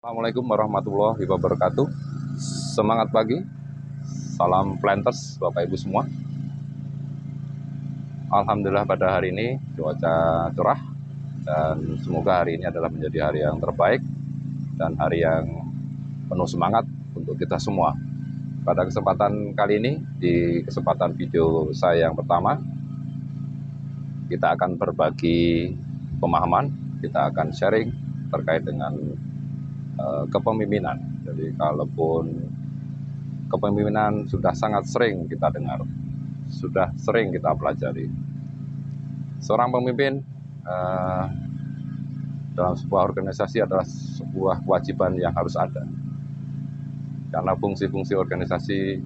Assalamualaikum warahmatullahi wabarakatuh. Semangat pagi, salam planters Bapak Ibu semua. Alhamdulillah pada hari ini cuaca cerah dan semoga hari ini adalah menjadi hari yang terbaik dan hari yang penuh semangat untuk kita semua. Pada kesempatan kali ini, di kesempatan video saya yang pertama, kita akan berbagi pemahaman, kita akan sharing terkait dengan kepemimpinan. Jadi kalaupun kepemimpinan sudah sangat sering kita dengar, sudah sering kita pelajari. Seorang pemimpin dalam sebuah organisasi adalah sebuah kewajiban yang harus ada. Karena fungsi-fungsi organisasi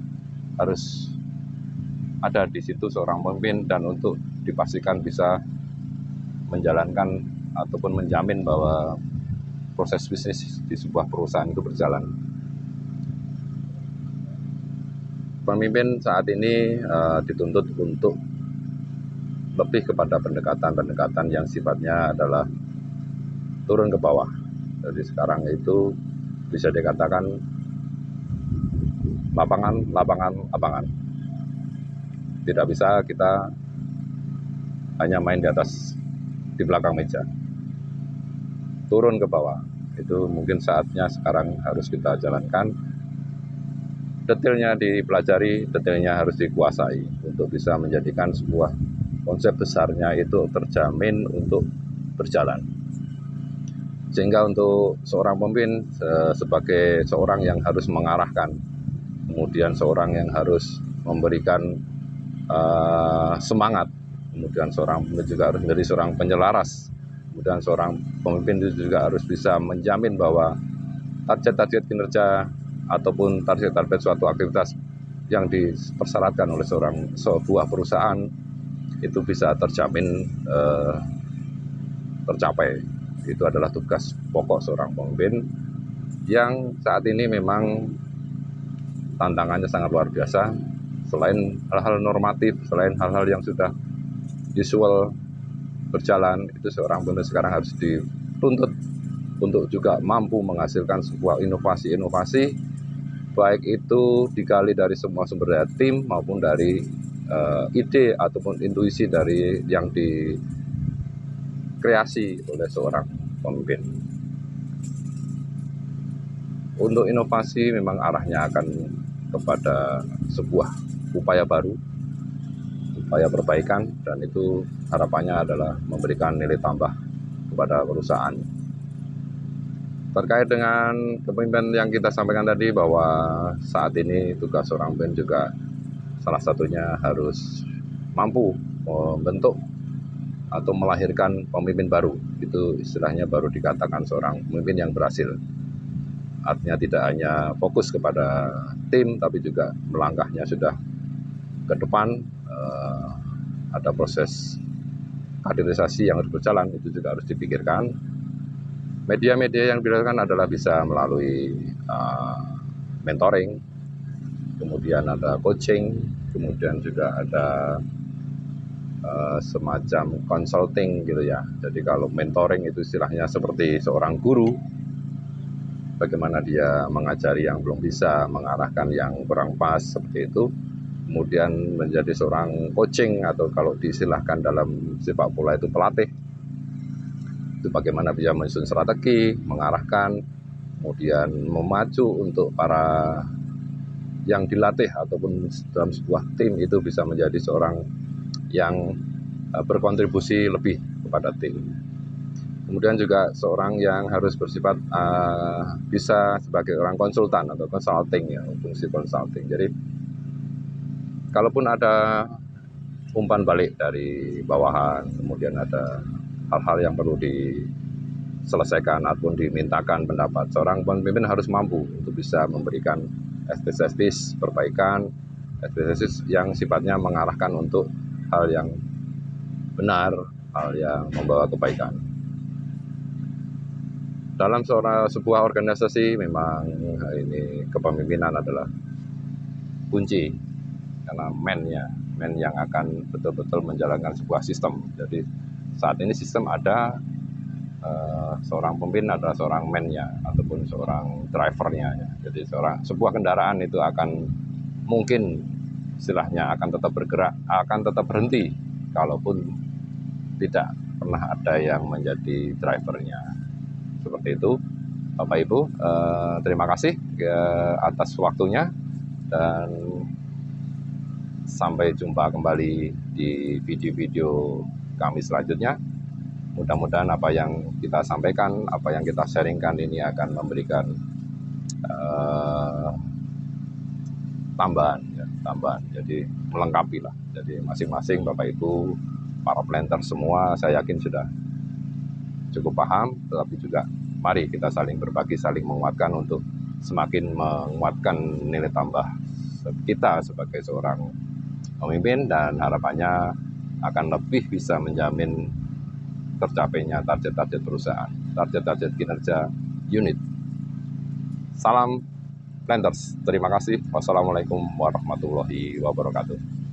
harus ada di situ seorang pemimpin, dan untuk dipastikan bisa menjalankan ataupun menjamin bahwa proses bisnis di sebuah perusahaan itu berjalan. Pemimpin saat ini dituntut untuk lebih kepada pendekatan-pendekatan yang sifatnya adalah turun ke bawah. Jadi sekarang itu bisa dikatakan lapangan. Tidak bisa kita hanya main di belakang meja. Turun ke bawah, itu mungkin saatnya sekarang harus kita jalankan. Detailnya dipelajari, detailnya harus dikuasai untuk bisa menjadikan sebuah konsep besarnya itu terjamin untuk berjalan. Sehingga untuk seorang pemimpin sebagai seorang yang harus mengarahkan, kemudian seorang yang harus memberikan semangat, kemudian seorang pemimpin juga harus menjadi seorang penyelaras, kemudian seorang pemimpin itu juga harus bisa menjamin bahwa target-target kinerja ataupun target-target suatu aktivitas yang dipersyaratkan oleh sebuah perusahaan itu bisa terjamin tercapai. Itu adalah tugas pokok seorang pemimpin yang saat ini memang tantangannya sangat luar biasa. Selain hal-hal normatif, selain hal-hal yang sudah usual berjalan, itu seorang pemimpin sekarang harus dituntut untuk juga mampu menghasilkan sebuah inovasi-inovasi, baik itu digali dari semua sumber daya tim maupun dari ide ataupun intuisi dari yang dikreasi oleh seorang pemimpin. Untuk inovasi memang arahnya akan kepada sebuah upaya baru, upaya perbaikan, dan itu harapannya adalah memberikan nilai tambah kepada perusahaan. Terkait dengan kepemimpinan yang kita sampaikan tadi, bahwa saat ini tugas seorang pemimpin juga salah satunya harus mampu membentuk atau melahirkan pemimpin baru. Itu istilahnya baru dikatakan seorang pemimpin yang berhasil. Artinya tidak hanya fokus kepada tim, tapi juga melangkahnya sudah ke depan. Ada proses kaderisasi yang harus berjalan, itu juga harus dipikirkan. Media-media yang digunakan adalah bisa melalui mentoring, kemudian ada coaching, kemudian juga ada semacam consulting gitu ya. Jadi kalau mentoring itu istilahnya seperti seorang guru, bagaimana dia mengajari yang belum bisa, mengarahkan yang kurang pas, seperti itu. Kemudian menjadi seorang coaching, atau kalau diistilahkan dalam sepak bola itu pelatih. Itu bagaimana dia menyusun strategi, mengarahkan, kemudian memacu untuk para yang dilatih ataupun dalam sebuah tim itu bisa menjadi seorang yang berkontribusi lebih kepada tim. Kemudian juga seorang yang harus bersifat bisa sebagai orang konsultan atau consulting ya, fungsi consulting. Jadi kalaupun ada umpan balik dari bawahan, kemudian ada hal-hal yang perlu diselesaikan ataupun dimintakan pendapat, seorang pemimpin harus mampu untuk bisa memberikan etis perbaikan, etis yang sifatnya mengarahkan untuk hal yang benar, hal yang membawa kebaikan. Dalam sebuah organisasi memang ini kepemimpinan adalah kunci, karena men yang akan betul-betul menjalankan sebuah sistem. Jadi saat ini sistem ada, seorang pemimpin adalah seorang man-nya ataupun seorang drivernya ya. Jadi sebuah kendaraan itu akan mungkin istilahnya akan tetap bergerak, akan tetap berhenti kalaupun tidak pernah ada yang menjadi drivernya. Seperti itu Bapak Ibu, terima kasih atas waktunya dan sampai jumpa kembali di video-video kami selanjutnya. Mudah-mudahan apa yang kita sampaikan, apa yang kita sharingkan ini akan memberikan tambahan, ya, tambahan. Jadi melengkapi lah. Jadi masing-masing Bapak Ibu, para planter semua, saya yakin sudah cukup paham. Tetapi juga mari kita saling berbagi, saling menguatkan untuk semakin menguatkan nilai tambah kita sebagai seorang pemimpin, dan harapannya akan lebih bisa menjamin tercapainya target-target perusahaan, target-target kinerja unit. Salam Planters, terima kasih. Wassalamualaikum warahmatullahi wabarakatuh.